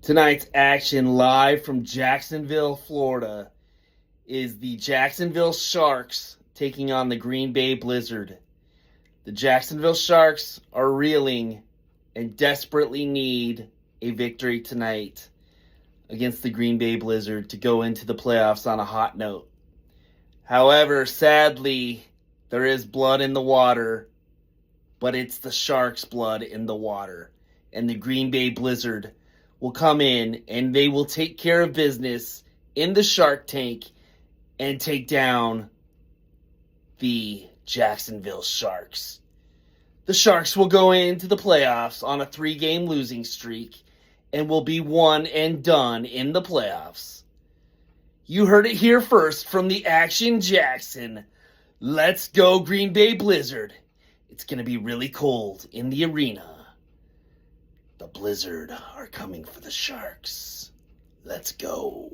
Tonight's action live from Jacksonville, Florida, is the Jacksonville Sharks taking on the Green Bay Blizzard. The Jacksonville Sharks are reeling and desperately need a victory tonight against the Green Bay Blizzard to go into the playoffs on a hot note. However, sadly, there is blood in the water, but it's the Sharks' blood in the water. And the Green Bay Blizzard will come in and they will take care of business in the Shark Tank and take down the Jacksonville Sharks. The Sharks will go into the playoffs on a 3-game losing streak and will be one and done in the playoffs. You heard it here first from the Action Jackson. Let's go Green Bay Blizzard. It's going to be really cold in the arena. The Blizzard are coming for the Sharks. Let's go.